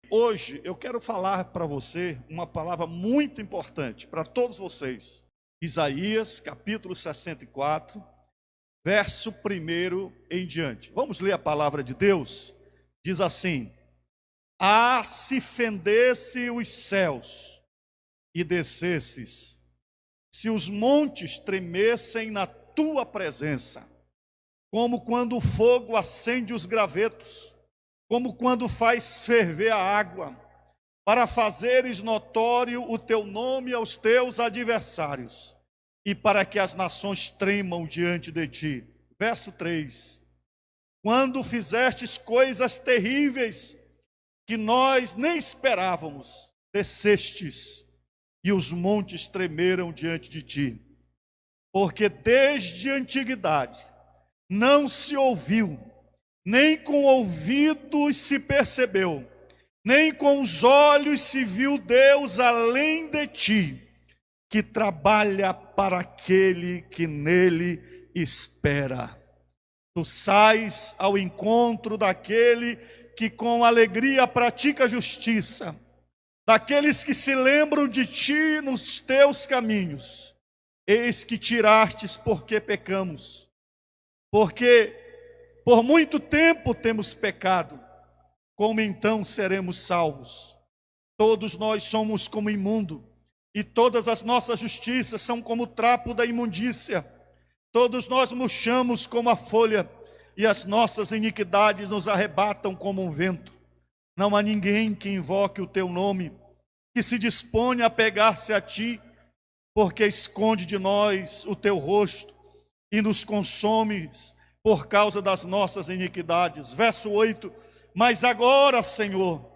hoje eu quero falar para você uma palavra muito importante para todos vocês. Isaías, capítulo 64, verso 1 em diante. Vamos ler a palavra de Deus? Diz assim: Ah, se fendesse os céus e descesses, se os montes tremessem na tua presença, como quando o fogo acende os gravetos, como quando faz ferver a água, para fazeres notório o teu nome aos teus adversários, e para que as nações tremam diante de ti. Verso 3. Quando fizestes coisas terríveis, que nós nem esperávamos, descestes, e os montes tremeram diante de ti. Porque desde a antiguidade não se ouviu, nem com ouvidos se percebeu, nem com os olhos se viu Deus além de ti, que trabalha para aquele que nele espera. Tu sais ao encontro daquele que com alegria pratica a justiça, daqueles que se lembram de ti nos teus caminhos. Eis que tirastes porque pecamos, porque por muito tempo temos pecado, como então seremos salvos? Todos nós somos como imundo, e todas as nossas justiças são como o trapo da imundícia. Todos nós murchamos como a folha, e as nossas iniquidades nos arrebatam como um vento. Não há ninguém que invoque o teu nome, que se disponha a pegar-se a ti, porque esconde de nós o teu rosto, e nos consomes por causa das nossas iniquidades. Verso 8. Mas agora, Senhor,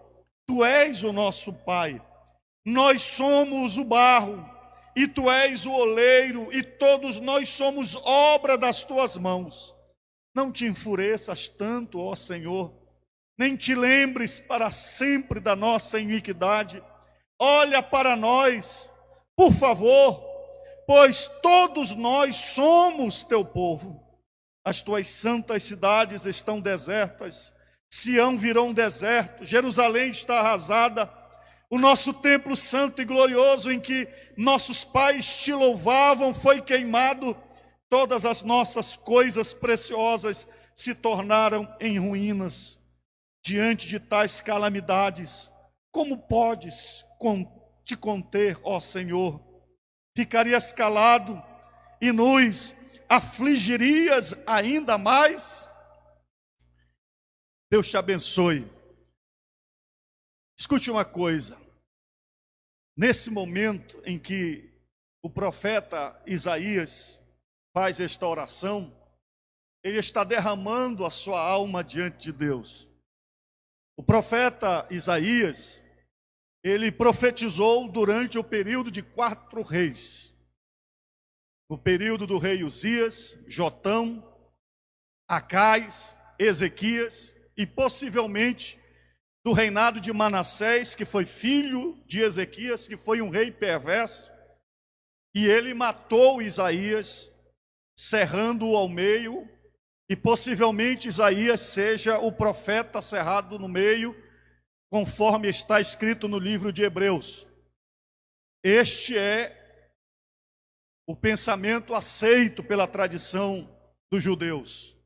tu és o nosso Pai, nós somos o barro, e tu és o oleiro, e todos nós somos obra das tuas mãos. Não te enfureças tanto, ó Senhor, nem te lembres para sempre da nossa iniquidade. Olha para nós, por favor, pois todos nós somos teu povo. As tuas santas cidades estão desertas, Sião virou um deserto, Jerusalém está arrasada. O nosso templo santo e glorioso em que nossos pais te louvavam foi queimado. Todas as nossas coisas preciosas se tornaram em ruínas. Diante de tais calamidades, como podes te conter, ó Senhor? Ficarias calado e nos afligirias ainda mais? Deus te abençoe. Escute uma coisa. Nesse momento em que o profeta Isaías faz esta oração, ele está derramando a sua alma diante de Deus. O profeta Isaías, ele profetizou durante o período de 4 reis. No período do rei Uzias, Jotão, Acais, Ezequias e possivelmente do reinado de Manassés, que foi filho de Ezequias, que foi um rei perverso, e ele matou Isaías, cerrando-o ao meio, e possivelmente Isaías seja o profeta cerrado no meio, conforme está escrito no livro de Hebreus. Este é o pensamento aceito pela tradição dos judeus.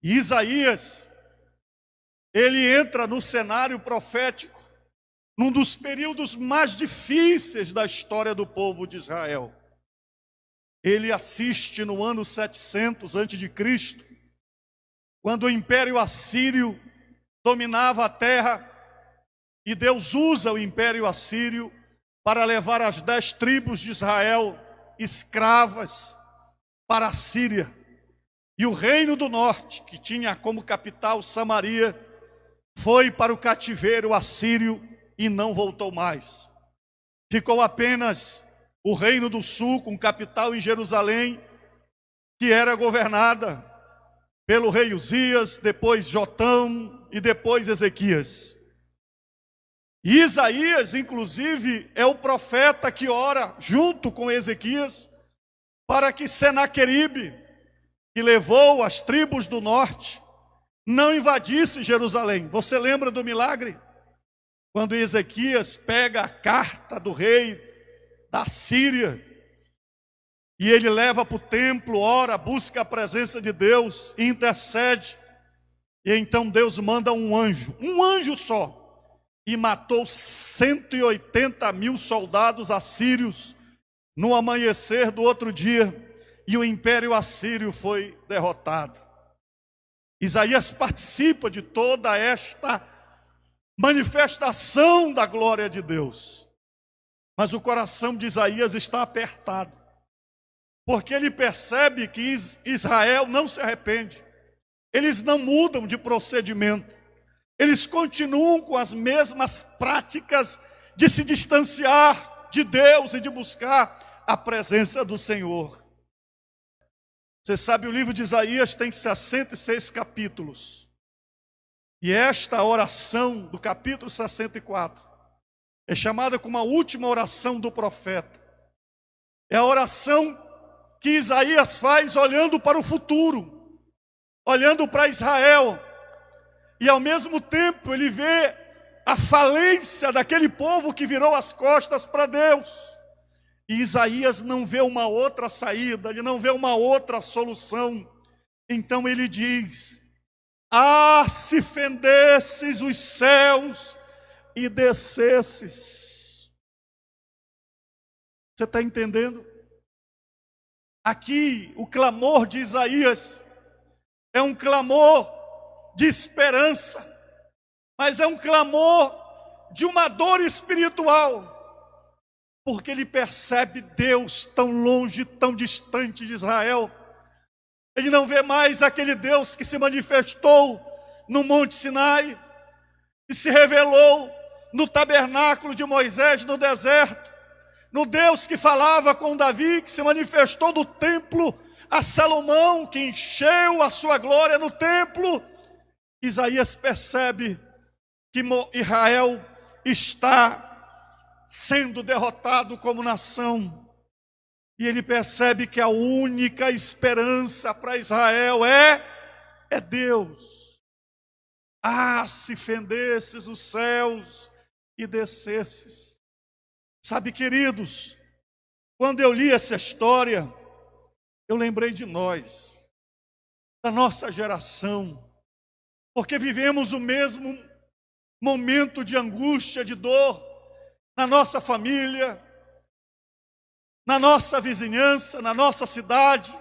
E Isaías, ele entra no cenário profético, num dos períodos mais difíceis da história do povo de Israel. Ele assiste no ano 700 a.C., quando o Império Assírio dominava a terra, e Deus usa o Império Assírio para levar as 10 tribos de Israel escravas para a Síria. E o reino do norte, que tinha como capital Samaria, foi para o cativeiro assírio e não voltou mais. Ficou apenas o reino do sul, com capital em Jerusalém, que era governada pelo rei Uzias, depois Jotão e depois Ezequias. E Isaías, inclusive, é o profeta que ora junto com Ezequias para que Senaqueribe, que levou as tribos do norte, não invadisse Jerusalém. Você lembra do milagre? quando Ezequias pega a carta do rei da Síria, e ele leva para o templo, ora, busca a presença de Deus, intercede, e então Deus manda um anjo só, e matou 180.000 soldados assírios no amanhecer do outro dia, e o império assírio foi derrotado. Isaías participa de toda esta manifestação da glória de Deus, mas o coração de Isaías está apertado, porque ele percebe que Israel não se arrepende, eles não mudam de procedimento, eles continuam com as mesmas práticas de se distanciar de Deus e de buscar a presença do Senhor. Você sabe, o livro de Isaías tem 66 capítulos, e esta oração do capítulo 64 é chamada como a última oração do profeta. É a oração que Isaías faz olhando para o futuro, olhando para Israel, e ao mesmo tempo ele vê a falência daquele povo que virou as costas para Deus. E Isaías não vê uma outra saída, ele não vê uma outra solução. Então ele diz: ah, se fendesses os céus e descesses. Você está entendendo? Aqui o clamor de Isaías é um clamor de esperança, mas é um clamor de uma dor espiritual, porque ele percebe Deus tão longe, tão distante de Israel. Ele não vê mais aquele Deus que se manifestou no Monte Sinai, que se revelou no tabernáculo de Moisés no deserto, no Deus que falava com Davi, que se manifestou no templo a Salomão, que encheu a sua glória no templo. Isaías percebe que Israel está sendo derrotado como nação, e ele percebe que a única esperança para Israel é Deus. Ah, se fendesses os céus e descesses. Sabe, queridos, quando eu li essa história, eu lembrei de nós, da nossa geração, porque vivemos o mesmo momento de angústia, de dor, na nossa família, na nossa vizinhança, na nossa cidade,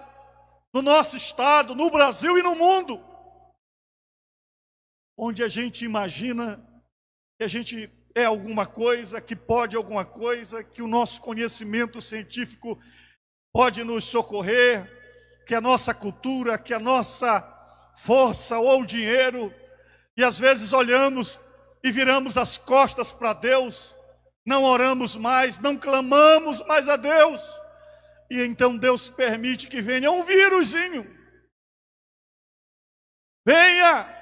no nosso estado, no Brasil e no mundo, onde a gente imagina que a gente é alguma coisa, que pode alguma coisa, que o nosso conhecimento científico pode nos socorrer, que a nossa cultura, que a nossa força ou dinheiro, e às vezes olhamos e viramos as costas para Deus, não oramos mais, não clamamos mais a Deus, e então Deus permite que venha um vírusinho, venha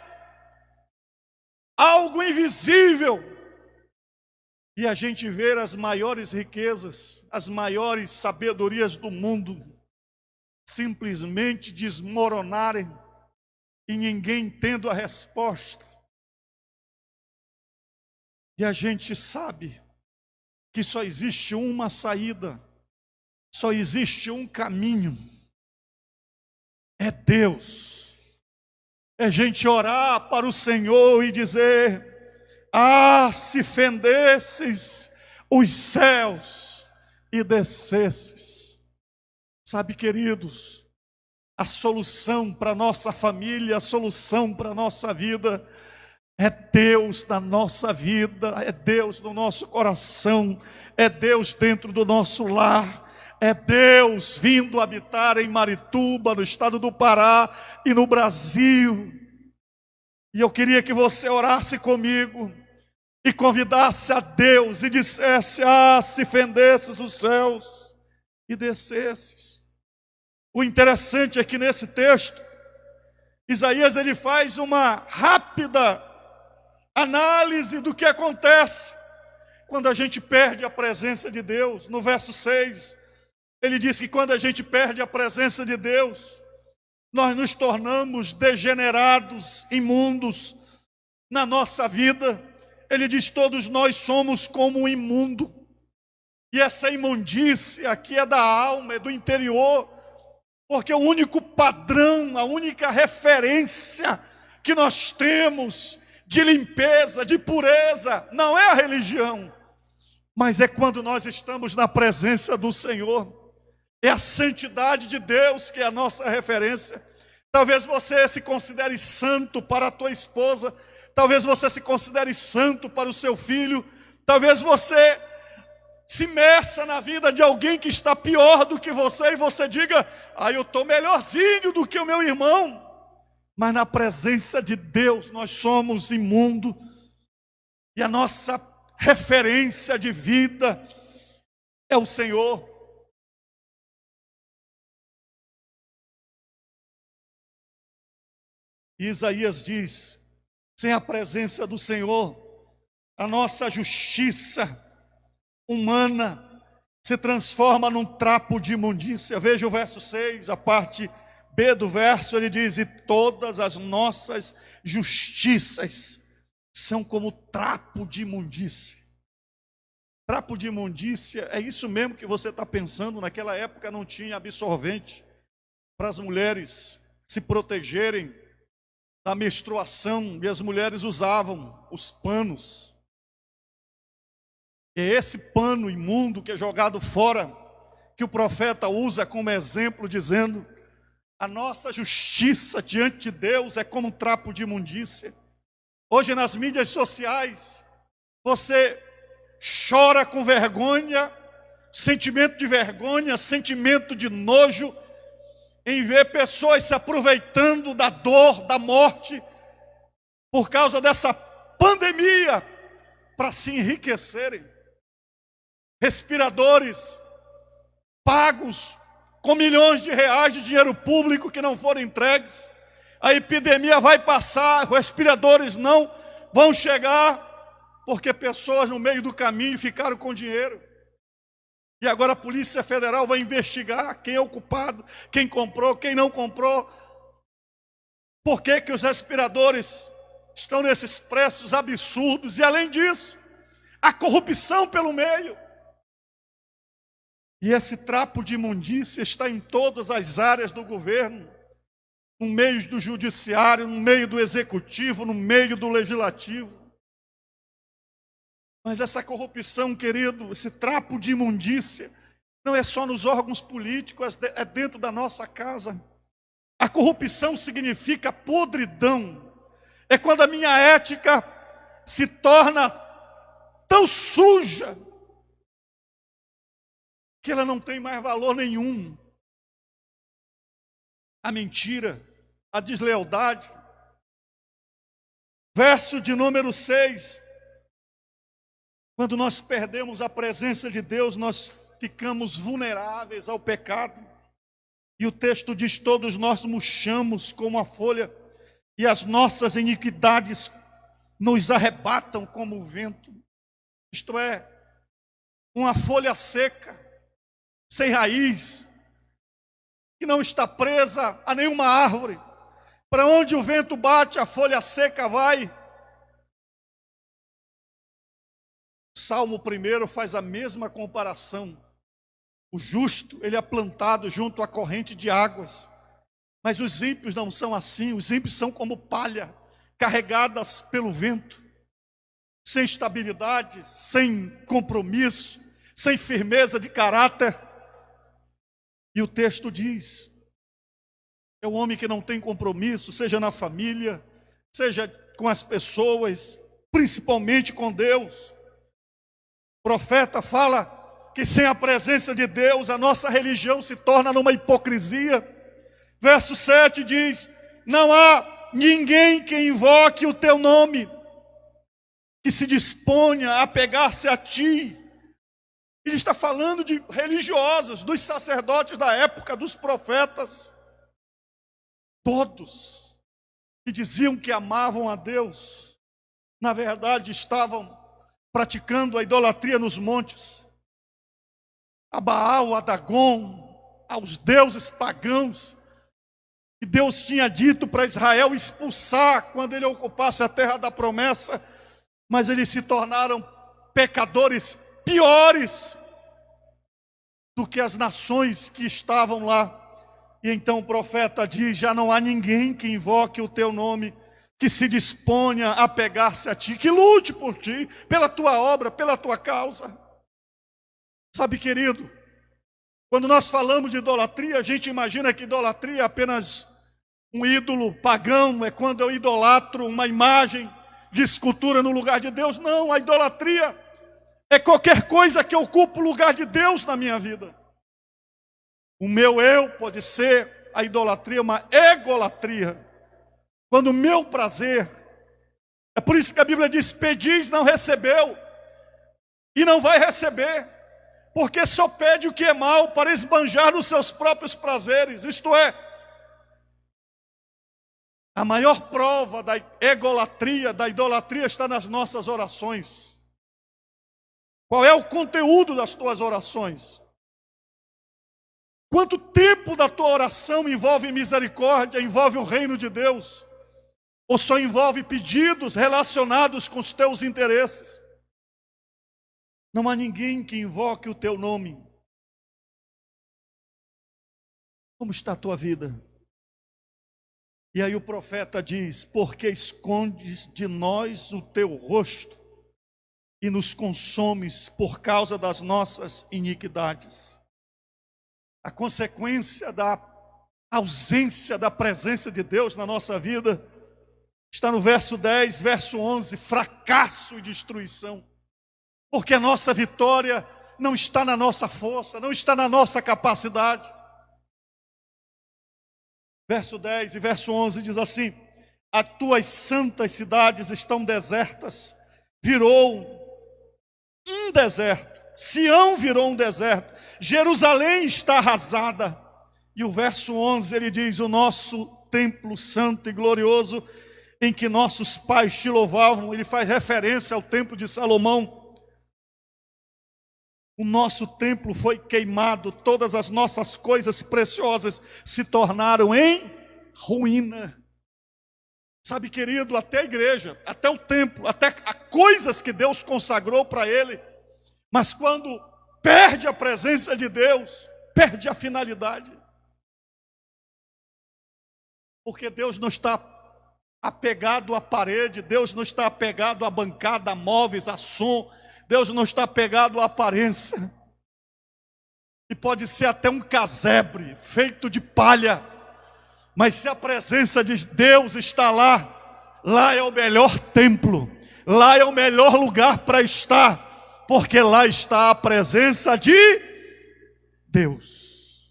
algo invisível, e a gente vê as maiores riquezas, as maiores sabedorias do mundo simplesmente desmoronarem e ninguém tendo a resposta. E a gente sabe que só existe uma saída, só existe um caminho, é Deus. É gente orar para o Senhor e dizer: ah, se fendesses os céus e descesses. Sabe, queridos, a solução para a nossa família, a solução para a nossa vida, é Deus na nossa vida, é Deus no nosso coração, é Deus dentro do nosso lar, é Deus vindo habitar em Marituba, no estado do Pará e no Brasil. E eu queria que você orasse comigo e convidasse a Deus e dissesse: ah, se fendesses os céus e descesses. O interessante é que nesse texto, Isaías ele faz uma rápida análise do que acontece quando a gente perde a presença de Deus. No verso 6, ele diz que quando a gente perde a presença de Deus, nós nos tornamos degenerados, imundos na nossa vida, ele diz: todos nós somos como um imundo. E essa imundície aqui é da alma, é do interior, porque o único padrão, a única referência que nós temos de limpeza, de pureza, não é a religião, mas é quando nós estamos na presença do Senhor. É a santidade de Deus que é a nossa referência. Talvez você se considere santo para a tua esposa, talvez você se considere santo para o seu filho, talvez você se imersa na vida de alguém que está pior do que você e você diga: eu estou melhorzinho do que o meu irmão. Mas na presença de Deus nós somos imundo, e a nossa referência de vida é o Senhor. E Isaías diz: sem a presença do Senhor, a nossa justiça humana se transforma num trapo de imundícia. Veja o verso 6, a parte B do verso, ele diz: e todas as nossas justiças são como trapo de imundícia. Trapo de imundícia é isso mesmo que você está pensando. Naquela época não tinha absorvente para as mulheres se protegerem da menstruação, e as mulheres usavam os panos. É esse pano imundo que é jogado fora, que o profeta usa como exemplo, dizendo: a nossa justiça diante de Deus é como um trapo de imundícia. Hoje nas mídias sociais, você chora com vergonha, sentimento de vergonha, sentimento de nojo, em ver pessoas se aproveitando da dor, da morte, por causa dessa pandemia, para se enriquecerem. Respiradores pagos com milhões de reais de dinheiro público que não foram entregues. A epidemia vai passar, respiradores não vão chegar, porque pessoas no meio do caminho ficaram com dinheiro. E agora a Polícia Federal vai investigar quem é o culpado, quem comprou, quem não comprou. Por que que os respiradores estão nesses preços absurdos? E além disso, a corrupção pelo meio. E esse trapo de imundícia está em todas as áreas do governo, no meio do judiciário, no meio do executivo, no meio do legislativo. Mas essa corrupção, querido, esse trapo de imundícia, não é só nos órgãos políticos, é dentro da nossa casa. A corrupção significa podridão. É quando a minha ética se torna tão suja que ela não tem mais valor nenhum. A mentira, a deslealdade. Verso de número 6. Quando nós perdemos a presença de Deus, nós ficamos vulneráveis ao pecado. E o texto diz: todos nós murchamos como a folha, e as nossas iniquidades nos arrebatam como o vento. Isto é, uma folha seca, sem raiz, que não está presa a nenhuma árvore. Para onde o vento bate, a folha seca vai. O Salmo 1 faz a mesma comparação. O justo, ele é plantado junto à corrente de águas. Mas os ímpios não são assim. Os ímpios são como palha, carregadas pelo vento, sem estabilidade, sem compromisso, sem firmeza de caráter. E o texto diz: é o homem que não tem compromisso, seja na família, seja com as pessoas, principalmente com Deus. O profeta fala que sem a presença de Deus, a nossa religião se torna numa hipocrisia. Verso 7 diz: não há ninguém que invoque o teu nome, que se disponha a pegar-se a ti. Ele está falando de religiosos, dos sacerdotes da época, dos profetas. Todos que diziam que amavam a Deus, na verdade estavam praticando a idolatria nos montes, a Baal, a Dagon, aos deuses pagãos, que Deus tinha dito para Israel expulsar quando ele ocupasse a terra da promessa. mas eles se tornaram pecadores piores do que as nações que estavam lá. E então o profeta diz: já não há ninguém que invoque o teu nome, que se disponha a pegar-se a ti, que lute por ti, pela tua obra, pela tua causa. Sabe, querido, quando nós falamos de idolatria, a gente imagina que idolatria é apenas um ídolo pagão, é quando eu idolatro uma imagem de escultura no lugar de Deus. Não, a idolatria é qualquer coisa que ocupa o lugar de Deus na minha vida. O meu eu pode ser a idolatria, uma egolatria, quando o meu prazer, é por isso que a Bíblia diz: pedis, não recebeu, e não vai receber, porque só pede o que é mal para esbanjar nos seus próprios prazeres. Isto é, a maior prova da egolatria, da idolatria, está nas nossas orações. Qual é o conteúdo das tuas orações? Quanto tempo da tua oração envolve misericórdia, envolve o reino de Deus? Ou só envolve pedidos relacionados com os teus interesses? Não há ninguém que invoque o teu nome. Como está a tua vida? E aí o profeta diz: porque escondes de nós o teu rosto e nos consomes por causa das nossas iniquidades. A consequência da ausência da presença de Deus na nossa vida está no verso 10, verso 11, fracasso e destruição. Porque a nossa vitória não está na nossa força, não está na nossa capacidade. Verso 10 e verso 11 diz assim: as tuas santas cidades estão desertas, virou um deserto, Sião virou um deserto, Jerusalém está arrasada. E o verso 11 ele diz: o nosso templo santo e glorioso, em que nossos pais te louvavam, ele faz referência ao templo de Salomão. O nosso templo foi queimado, todas as nossas coisas preciosas se tornaram em ruína. Sabe, querido, até a igreja, até o templo, até coisas que Deus consagrou para ele, mas quando perde a presença de Deus, perde a finalidade. Porque Deus não está apegado à parede, Deus não está apegado à bancada, a móveis, a som, Deus não está apegado à aparência. E pode ser até um casebre feito de palha, mas se a presença de Deus está lá, lá é o melhor templo, lá é o melhor lugar para estar, porque lá está a presença de Deus.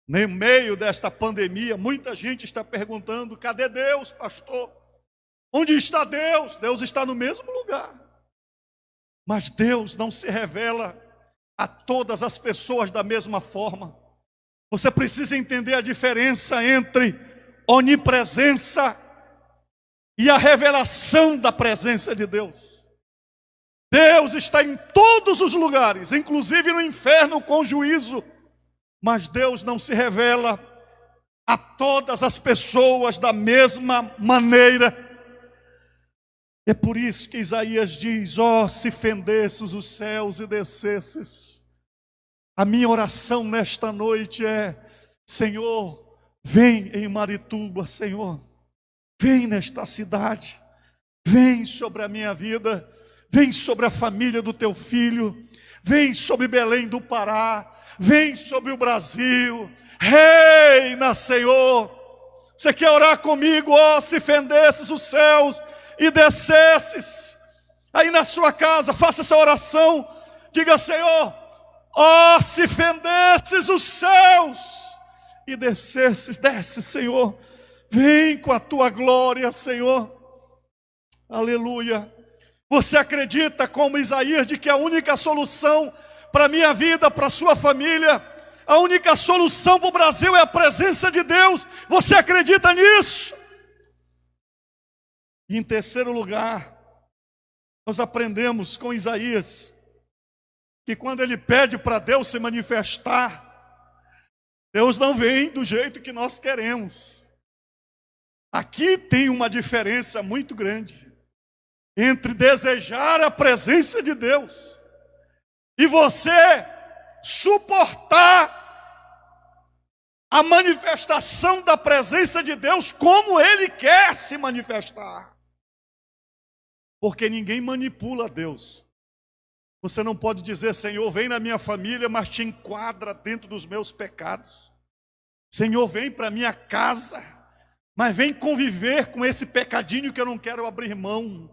No meio desta pandemia, muita gente está perguntando: cadê Deus, pastor? Onde está Deus? Deus está no mesmo lugar. Mas Deus não se revela a todas as pessoas da mesma forma. Você precisa entender a diferença entre onipresença e a revelação da presença de Deus. Deus está em todos os lugares, inclusive no inferno com juízo. Mas Deus não se revela a todas as pessoas da mesma maneira. É por isso que Isaías diz: ó, se fendesses os céus e descesses. A minha oração nesta noite é: Senhor, vem em Marituba, Senhor. Vem nesta cidade. Vem sobre a minha vida. Vem sobre a família do teu filho. Vem sobre Belém do Pará. Vem sobre o Brasil. Reina, Senhor. Você quer orar comigo? Ó, se fendesses os céus e descesses. Aí na sua casa, faça essa oração. Diga: Senhor, ó, se fendesses os céus e descesses. Desce, Senhor. Vem com a tua glória, Senhor. Aleluia. Você acredita, como Isaías, de que a única solução para a minha vida, para a sua família, a única solução para o Brasil é a presença de Deus? Você acredita nisso? E em terceiro lugar, nós aprendemos com Isaías que quando ele pede para Deus se manifestar, Deus não vem do jeito que nós queremos. Aqui tem uma diferença muito grande. entre desejar a presença de Deus e você suportar a manifestação da presença de Deus como Ele quer se manifestar. Porque ninguém manipula Deus. Você não pode dizer: Senhor, vem na minha família, mas te enquadra dentro dos meus pecados. Senhor, vem para minha casa, mas vem conviver com esse pecadinho que eu não quero abrir mão.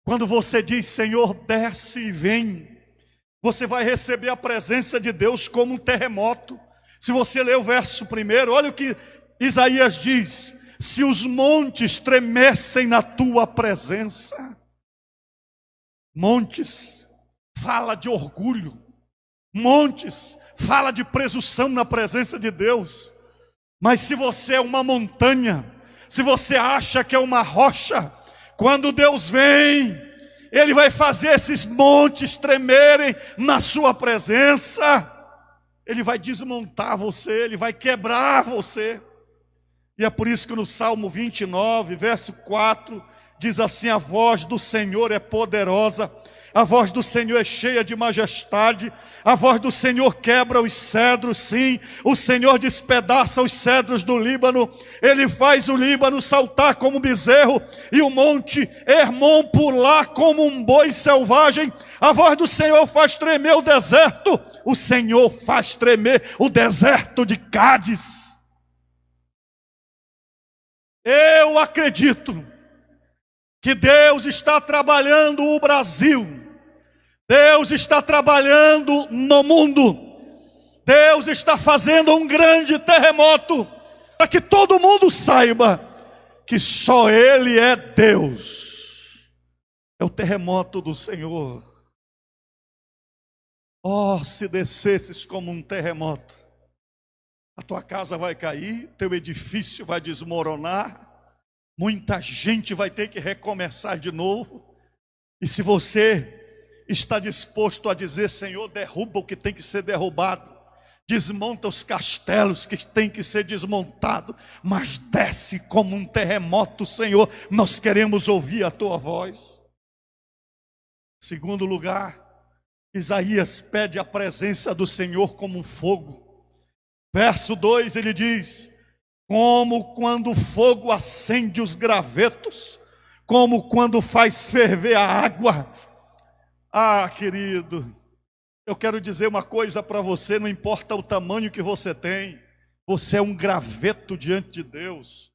Quando você diz: Senhor, desce e vem, você vai receber a presença de Deus como um terremoto. Se você ler o verso primeiro, olha o que Isaías diz: se os montes tremessem na tua presença. Montes fala de orgulho, montes fala de presunção na presença de Deus. Mas se você é uma montanha, se você acha que é uma rocha, quando Deus vem, Ele vai fazer esses montes tremerem na sua presença. Ele vai desmontar você, Ele vai quebrar você. E é por isso que no Salmo 29, verso 4, diz assim: a voz do Senhor é poderosa, a voz do Senhor é cheia de majestade, a voz do Senhor quebra os cedros, sim, o Senhor despedaça os cedros do Líbano, Ele faz o Líbano saltar como um bezerro, e o monte Hermon pular como um boi selvagem. A voz do Senhor faz tremer o deserto, o Senhor faz tremer o deserto de Cádiz. Eu acredito que Deus está trabalhando o Brasil, Deus está trabalhando no mundo, Deus está fazendo um grande terremoto, para que todo mundo saiba que só Ele é Deus. É o terremoto do Senhor. Oh, se descesses como um terremoto, a tua casa vai cair, teu edifício vai desmoronar, muita gente vai ter que recomeçar de novo. E se você está disposto a dizer: Senhor, derruba o que tem que ser derrubado, desmonta os castelos que tem que ser desmontado, mas desce como um terremoto, Senhor, nós queremos ouvir a tua voz. Segundo lugar, Isaías pede a presença do Senhor como um fogo. Verso 2 ele diz: como quando o fogo acende os gravetos, como quando faz ferver a água. Ah, querido, eu quero dizer uma coisa para você: não importa o tamanho que você tem, você é um graveto diante de Deus.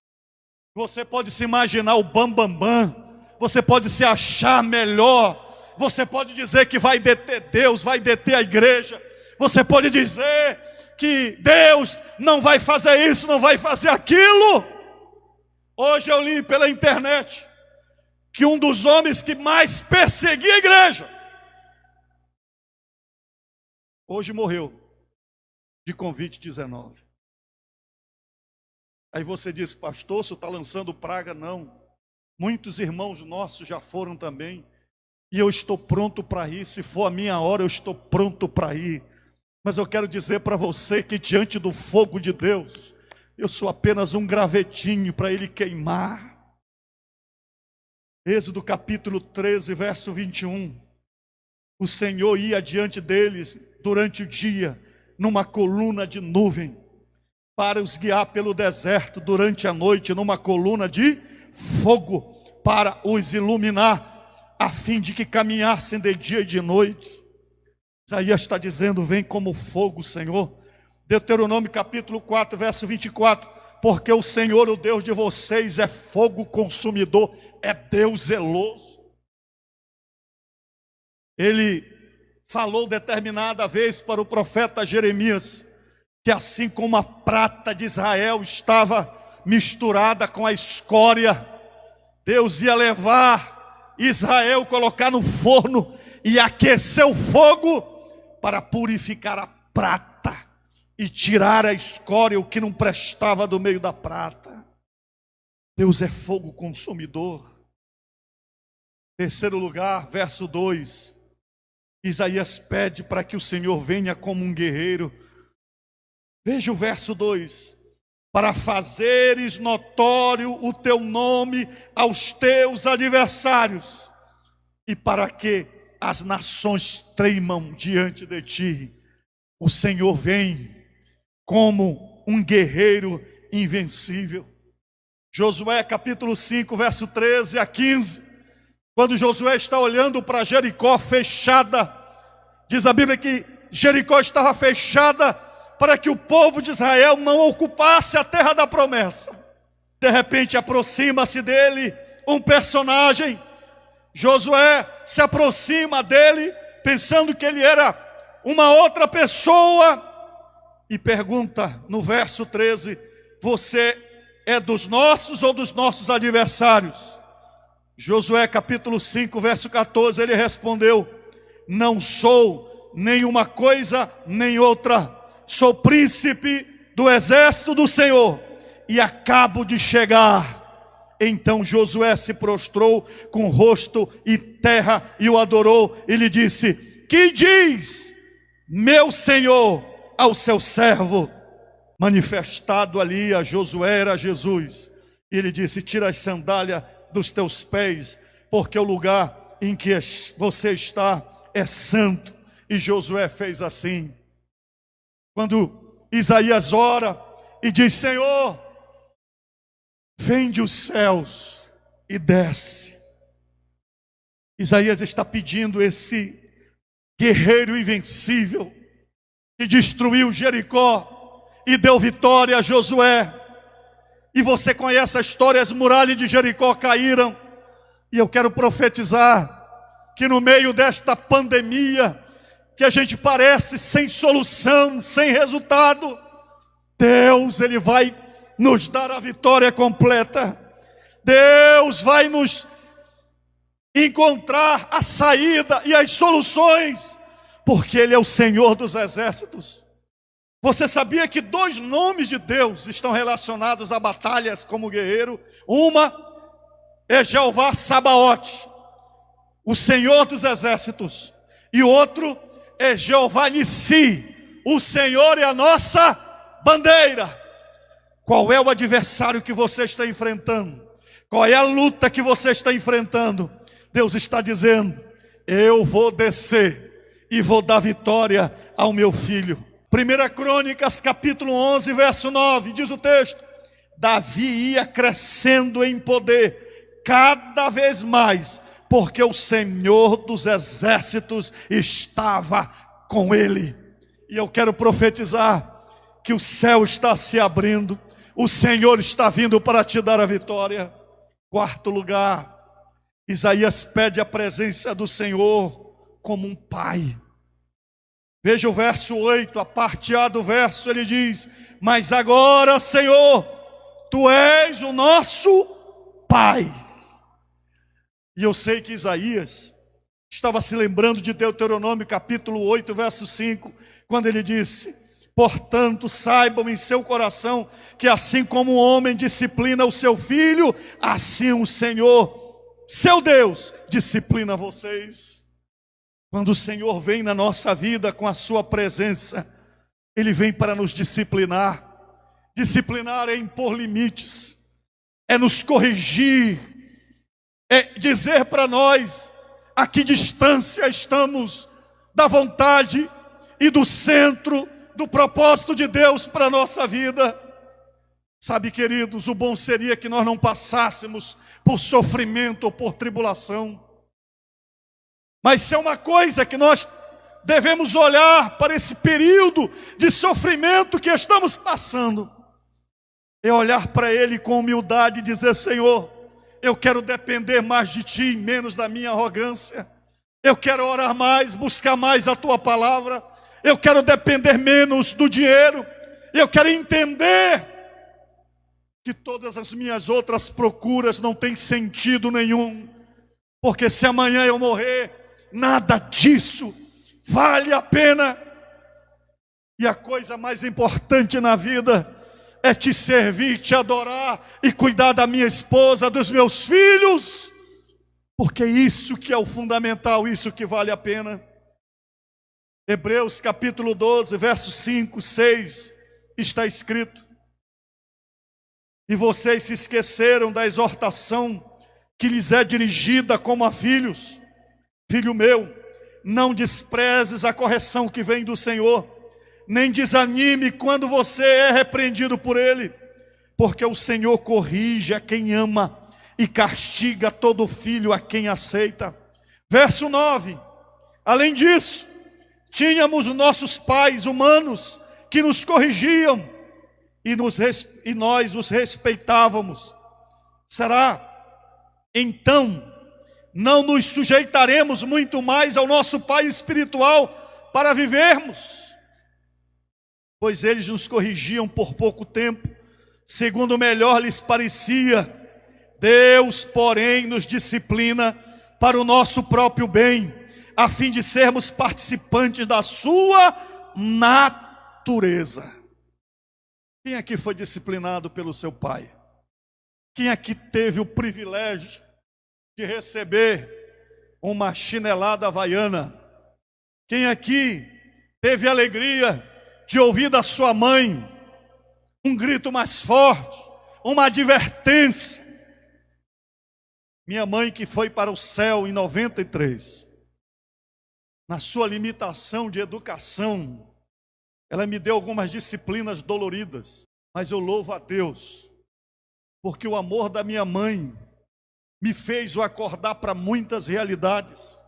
Você pode se imaginar o bambambam, você pode se achar melhor, você pode dizer que vai deter Deus, vai deter a igreja, você pode dizer que Deus não vai fazer isso, não vai fazer aquilo. Hoje eu li pela internet que um dos homens que mais perseguia a igreja, hoje morreu de Covid-19. Aí você diz: pastor, você está lançando praga? Não, muitos irmãos nossos já foram também, e eu estou pronto para ir. Se for a minha hora, eu estou pronto para ir. Mas eu quero dizer para você que diante do fogo de Deus, eu sou apenas um gravetinho para Ele queimar. Êxodo capítulo 13, verso 21. O Senhor ia diante deles durante o dia, numa coluna de nuvem, para os guiar pelo deserto durante a noite, numa coluna de fogo, para os iluminar, a fim de que caminhassem de dia e de noite. Isaías está dizendo: vem como fogo, Senhor. Deuteronômio capítulo 4, verso 24. Porque o Senhor, o Deus de vocês, é fogo consumidor, é Deus zeloso. Ele falou determinada vez para o profeta Jeremias, que assim como a prata de Israel estava misturada com a escória, Deus ia levar Israel, colocar no forno e aquecer o fogo para purificar a prata e tirar a escória, o que não prestava do meio da prata. Deus é fogo consumidor. Terceiro lugar, verso 2, Isaías pede para que o Senhor venha como um guerreiro. Veja o verso 2: para fazeres notório o teu nome aos teus adversários, e para que as nações tremam diante de ti. O Senhor vem como um guerreiro invencível. Josué capítulo 5, verso 13 a 15. Quando Josué está olhando para Jericó fechada, diz a Bíblia que Jericó estava fechada para que o povo de Israel não ocupasse a terra da promessa. De repente aproxima-se dele um personagem. Josué se aproxima dele, pensando que ele era uma outra pessoa, e pergunta no verso 13: você é dos nossos ou dos nossos adversários? Josué capítulo 5, verso 14, ele respondeu: não sou nem uma coisa nem outra, sou príncipe do exército do Senhor e acabo de chegar. Então Josué se prostrou com o rosto e terra e o adorou e lhe disse: que diz meu senhor ao seu servo? Manifestado ali a Josué era Jesus. E ele disse: tira as sandálias dos teus pés, porque o lugar em que você está é santo. E Josué fez assim. Quando Isaías ora e diz: Senhor, vem dos céus e desce. Isaías está pedindo esse guerreiro invencível que destruiu Jericó e deu vitória a Josué. E você conhece a história, as muralhas de Jericó caíram. E eu quero profetizar que no meio desta pandemia, que a gente parece sem solução, sem resultado, Deus, Ele vai nos dar a vitória completa. Deus vai nos encontrar a saída e as soluções, porque Ele é o Senhor dos exércitos. Você sabia que 2 nomes de Deus estão relacionados a batalhas como guerreiro? Uma é Jeová Sabaote, o Senhor dos exércitos. E o outro é Jeová Nissi, o Senhor é a nossa bandeira. Qual é o adversário que você está enfrentando? Qual é a luta que você está enfrentando? Deus está dizendo: eu vou descer e vou dar vitória ao meu filho. 1 Crônicas capítulo 11, verso 9, diz o texto: Davi ia crescendo em poder cada vez mais, porque o Senhor dos exércitos estava com ele. E eu quero profetizar que o céu está se abrindo, o Senhor está vindo para te dar a vitória. 4º lugar, Isaías pede a presença do Senhor como um pai. Veja o verso 8, a parte A do verso, ele diz: mas agora, Senhor, Tu és o nosso Pai. E eu sei que Isaías estava se lembrando de Deuteronômio capítulo 8, verso 5, quando ele disse: portanto, saibam em seu coração que assim como o homem disciplina o seu filho, assim o Senhor, seu Deus, disciplina vocês. Quando o Senhor vem na nossa vida com a sua presença, Ele vem para nos disciplinar. Disciplinar é impor limites, é nos corrigir, é dizer para nós a que distância estamos da vontade e do centro do propósito de Deus para a nossa vida. Sabe, queridos, o bom seria que nós não passássemos por sofrimento ou por tribulação. Mas se é uma coisa que nós devemos olhar para esse período de sofrimento que estamos passando, é olhar para ele com humildade e dizer: Senhor, eu quero depender mais de Ti, menos da minha arrogância. Eu quero orar mais, buscar mais a Tua palavra. Eu quero depender menos do dinheiro. Eu quero entender que todas as minhas outras procuras não têm sentido nenhum, porque se amanhã eu morrer, nada disso vale a pena. E a coisa mais importante na vida é Te servir, Te adorar e cuidar da minha esposa, dos meus filhos, porque isso que é o fundamental, isso que vale a pena. Hebreus capítulo 12, versos 5, 6, está escrito: e vocês se esqueceram da exortação que lhes é dirigida como a filhos. Filho meu, não desprezes a correção que vem do Senhor, nem desanime quando você é repreendido por Ele, porque o Senhor corrige a quem ama e castiga todo filho a quem aceita. Verso 9, além disso, tínhamos nossos pais humanos que nos corrigiam e nós os respeitávamos. Será? Então, não nos sujeitaremos muito mais ao nosso Pai espiritual para vivermos? Pois eles nos corrigiam por pouco tempo, segundo melhor lhes parecia. Deus, porém, nos disciplina para o nosso próprio bem, a fim de sermos participantes da sua natureza. Quem aqui foi disciplinado pelo seu pai? Quem aqui teve o privilégio de receber uma chinelada havaiana? Quem aqui teve a alegria de ouvir da sua mãe um grito mais forte, uma advertência? Minha mãe, que foi para o céu em 93, na sua limitação de educação, ela me deu algumas disciplinas doloridas, mas eu louvo a Deus, porque o amor da minha mãe me fez o acordar para muitas realidades.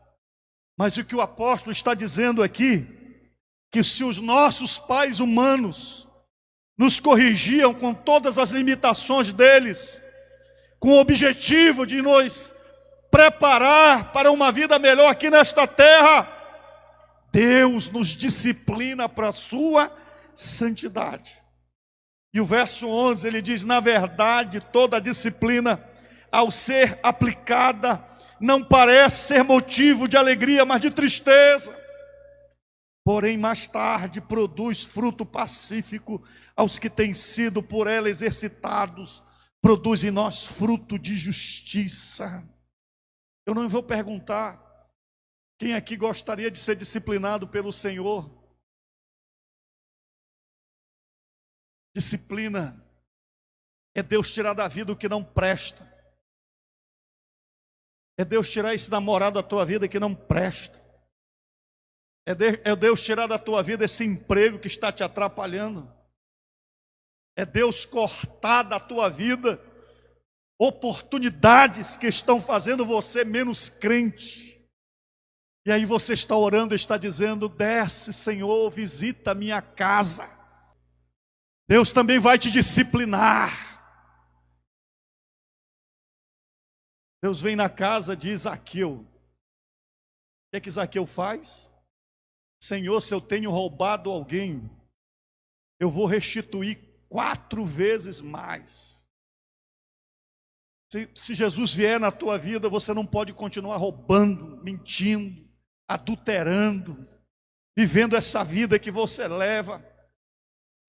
Mas o que o apóstolo está dizendo aqui, que se os nossos pais humanos nos corrigiam com todas as limitações deles, com o objetivo de nos preparar para uma vida melhor aqui nesta terra, Deus nos disciplina para a sua santidade. E o verso 11 ele diz: na verdade, toda a disciplina, ao ser aplicada, não parece ser motivo de alegria, mas de tristeza. Porém, mais tarde produz fruto pacífico aos que têm sido por ela exercitados, produz em nós fruto de justiça. Eu não vou perguntar quem aqui gostaria de ser disciplinado pelo Senhor. Disciplina é Deus tirar da vida o que não presta. É Deus tirar esse namorado da tua vida que não presta. É Deus tirar da tua vida esse emprego que está te atrapalhando. É Deus cortar da tua vida oportunidades que estão fazendo você menos crente. E aí você está orando e está dizendo: desce, Senhor, visita a minha casa. Deus também vai te disciplinar. Deus vem na casa de Zaqueu. O que Zaqueu faz? Senhor, se eu tenho roubado alguém, eu vou restituir 4 vezes mais. Se Jesus vier na tua vida, você não pode continuar roubando, mentindo, adulterando, vivendo essa vida que você leva.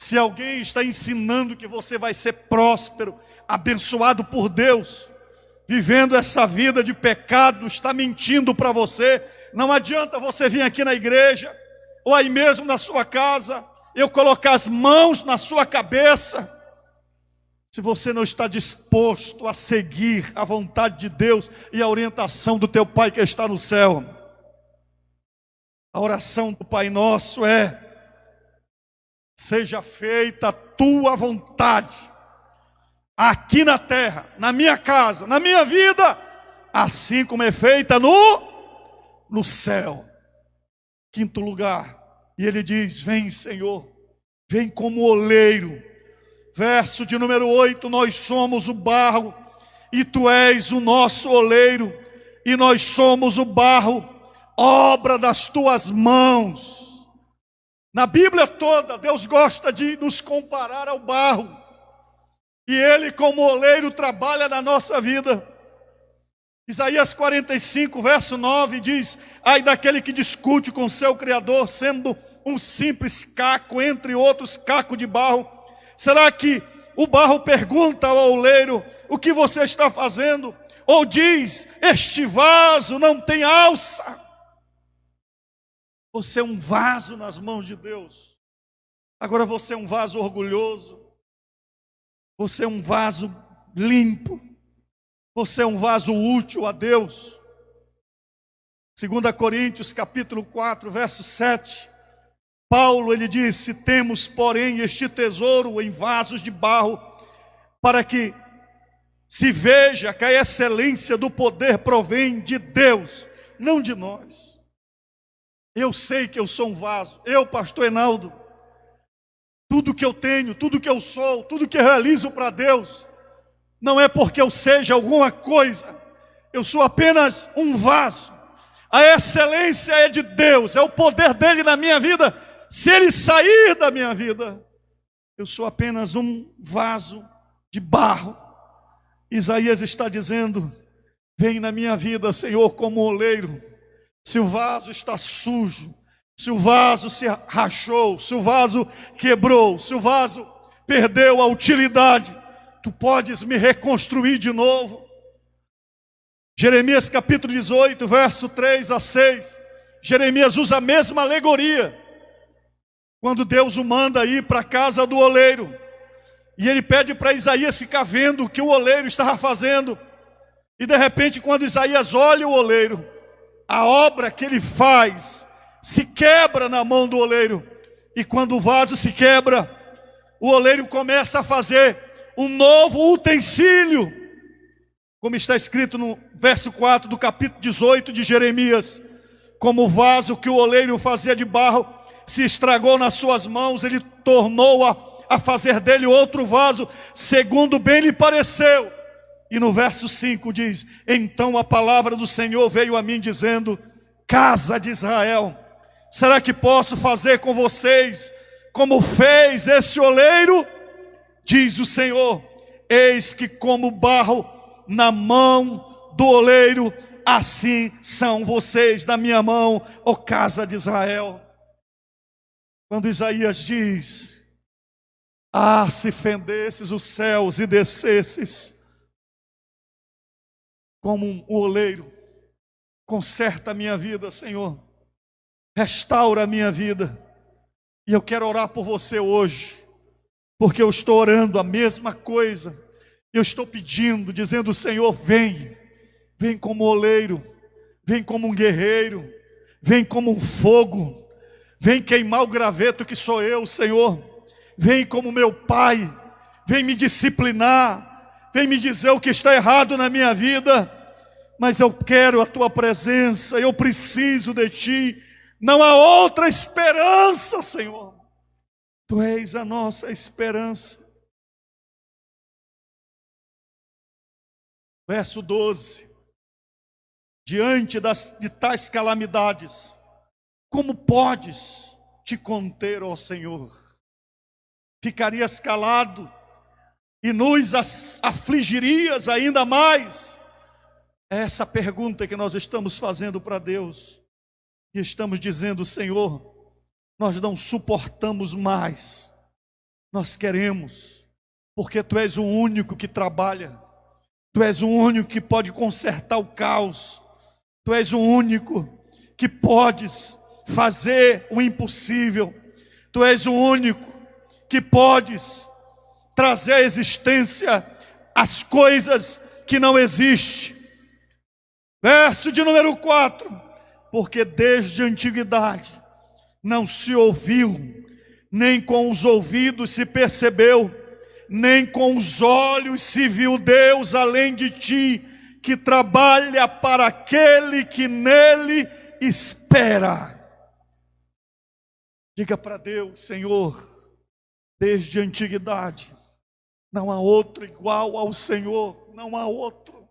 Se alguém está ensinando que você vai ser próspero, abençoado por Deus, vivendo essa vida de pecado, está mentindo para você. Não adianta você vir aqui na igreja, ou aí mesmo na sua casa, eu colocar as mãos na sua cabeça, se você não está disposto a seguir a vontade de Deus e a orientação do teu Pai que está no céu. A oração do Pai Nosso é: seja feita a tua vontade, aqui na terra, na minha casa, na minha vida, assim como é feita no céu. Quinto lugar, e ele diz: vem, Senhor, vem como oleiro. Verso de número 8, nós somos o barro, e tu és o nosso oleiro, e nós somos o barro, obra das tuas mãos. Na Bíblia toda, Deus gosta de nos comparar ao barro, e Ele como oleiro trabalha na nossa vida. Isaías 45, verso 9 diz: ai daquele que discute com seu Criador, sendo um simples caco entre outros cacos de barro. Será que o barro pergunta ao oleiro: o que você está fazendo? Ou diz: este vaso não tem alça? Você é um vaso nas mãos de Deus. Agora você é um vaso orgulhoso. Você é um vaso limpo. Você é um vaso útil a Deus. 2 Coríntios capítulo 4, verso 7, Paulo ele disse: temos porém este tesouro em vasos de barro, para que se veja que a excelência do poder provém de Deus, não de nós. Eu sei que eu sou um vaso, eu, pastor Enaldo, tudo que eu tenho, tudo que eu sou, tudo que eu realizo para Deus, não é porque eu seja alguma coisa, eu sou apenas um vaso. A excelência é de Deus, é o poder dele na minha vida. Se ele sair da minha vida, eu sou apenas um vaso de barro. Isaías está dizendo: vem na minha vida, Senhor, como oleiro. Se o vaso está sujo, se o vaso se rachou, se o vaso quebrou, se o vaso perdeu a utilidade, tu podes me reconstruir de novo. Jeremias capítulo 18, verso 3 a 6. Jeremias usa a mesma alegoria, quando Deus o manda ir para a casa do oleiro, e ele pede para Isaías ficar vendo o que o oleiro estava fazendo. E de repente, quando Isaías olha o oleiro, a obra que ele faz se quebra na mão do oleiro. E quando o vaso se quebra, o oleiro começa a fazer um novo utensílio, como está escrito no verso 4 do capítulo 18 de Jeremias: como o vaso que o oleiro fazia de barro se estragou nas suas mãos, ele tornou a fazer dele outro vaso, segundo bem lhe pareceu. E no verso 5 diz: então a palavra do Senhor veio a mim dizendo: casa de Israel, será que posso fazer com vocês como fez esse oleiro? Diz o Senhor: eis que como barro na mão do oleiro, assim são vocês na minha mão, ó casa de Israel. Quando Isaías diz: ah, se fendesses os céus e descesses, como um oleiro, conserta a minha vida, Senhor, restaura a minha vida. E eu quero orar por você hoje, porque eu estou orando a mesma coisa. Eu estou pedindo, dizendo: Senhor, vem como oleiro, vem como um guerreiro, vem como um fogo, vem queimar o graveto que sou eu, Senhor. Vem como meu pai, vem me disciplinar, vem me dizer o que está errado na minha vida. Mas eu quero a tua presença, eu preciso de ti. Não há outra esperança, Senhor. Tu és a nossa esperança. Verso 12: diante de tais calamidades, como podes te conter, ó Senhor? Ficarias calado e nos afligirias ainda mais? É essa pergunta que nós estamos fazendo para Deus. E estamos dizendo: Senhor, nós não suportamos mais. Nós queremos, porque Tu és o único que trabalha. Tu és o único que pode consertar o caos. Tu és o único que podes fazer o impossível. Tu és o único que podes trazer à existência as coisas que não existem. Verso de número 4: porque desde a antiguidade não se ouviu, nem com os ouvidos se percebeu, nem com os olhos se viu Deus além de ti, que trabalha para aquele que nele espera. Diga para Deus: Senhor, desde a antiguidade não há outro igual ao Senhor, não há outro.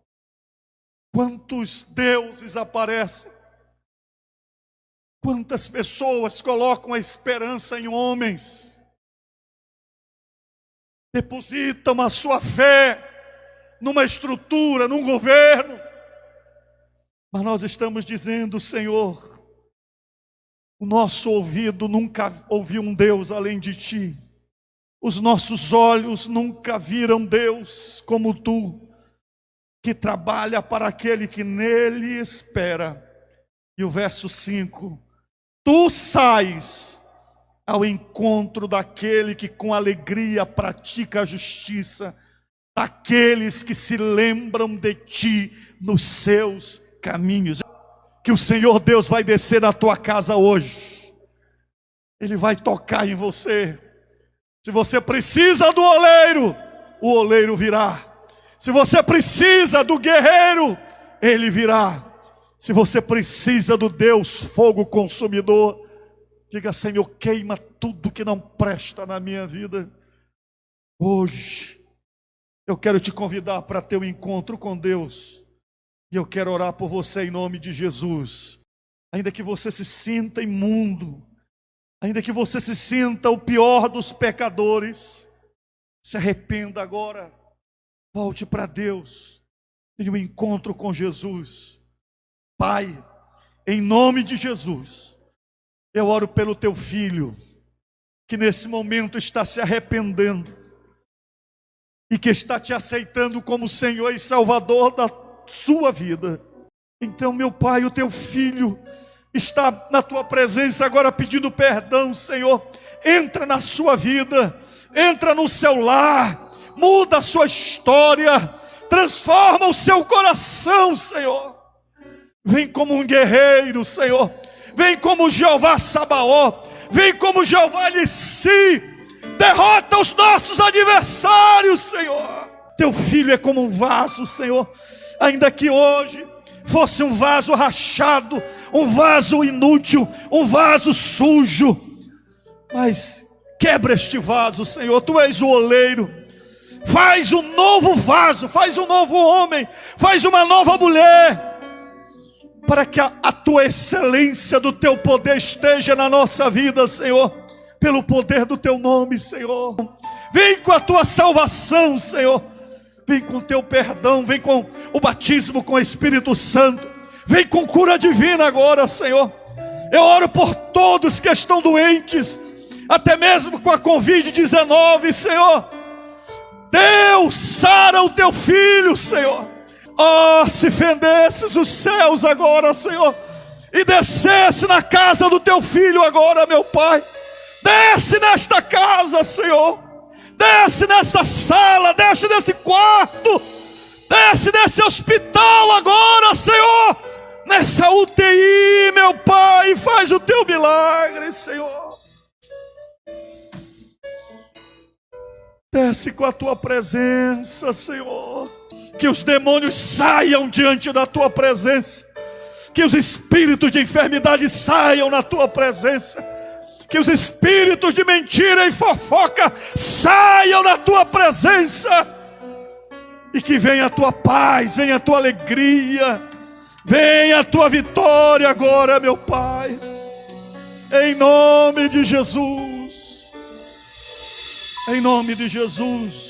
Quantos deuses aparecem, quantas pessoas colocam a esperança em homens, depositam a sua fé numa estrutura, num governo. Mas nós estamos dizendo: Senhor, o nosso ouvido nunca ouviu um Deus além de ti. Os nossos olhos nunca viram Deus como Tu, que trabalha para aquele que nele espera. E o verso 5: Tu sais ao encontro daquele que com alegria pratica a justiça, daqueles que se lembram de Ti nos seus caminhos. que o Senhor Deus vai descer na tua casa hoje. Ele vai tocar em você. Se você precisa do oleiro, o oleiro virá. Se você precisa do guerreiro, ele virá. Se você precisa do Deus fogo consumidor, diga: Senhor, queima tudo que não presta na minha vida. Hoje, eu quero te convidar para ter um encontro com Deus. E eu quero orar por você em nome de Jesus. Ainda que você se sinta imundo, ainda que você se sinta o pior dos pecadores, se arrependa agora. Volte para Deus. Tenha um encontro com Jesus. Pai, em nome de Jesus, eu oro pelo teu filho, que nesse momento está se arrependendo, e que está te aceitando como Senhor e Salvador da sua vida. Então, meu Pai, o teu filho está na tua presença agora pedindo perdão, Senhor. Entra na sua vida, entra no seu lar, muda a sua história, transforma o seu coração, Senhor. Vem como um guerreiro, Senhor. Vem como Jeová Sabaoth. Vem como Jeová Nissi. Derrota os nossos adversários, Senhor. Teu filho é como um vaso, Senhor. Ainda que hoje fosse um vaso rachado, um vaso inútil, um vaso sujo, mas quebra este vaso, Senhor. Tu és o oleiro. Faz um novo vaso, faz um novo homem, faz uma nova mulher, para que a tua excelência do teu poder esteja na nossa vida, Senhor, pelo poder do teu nome, Senhor. Vem com a tua salvação, Senhor. Vem com o teu perdão, vem com o batismo com o Espírito Santo. Vem com cura divina agora, Senhor. Eu oro por todos que estão doentes, até mesmo com a Covid-19, Senhor. Deus, sara o teu filho, Senhor. Oh, se fendesses os céus agora, Senhor, e descesse na casa do teu filho agora, meu Pai. Desce nesta casa, Senhor. Desce nesta sala, desce nesse quarto, desce nesse hospital agora, Senhor. Nessa UTI, meu Pai, faz o teu milagre, Senhor. Desce com a tua presença, Senhor. Que os demônios saiam diante da tua presença. Que os espíritos de enfermidade saiam na tua presença. Que os espíritos de mentira e fofoca saiam na tua presença. E que venha a tua paz, venha a tua alegria, venha a tua vitória agora, meu Pai. Em nome de Jesus. Em nome de Jesus.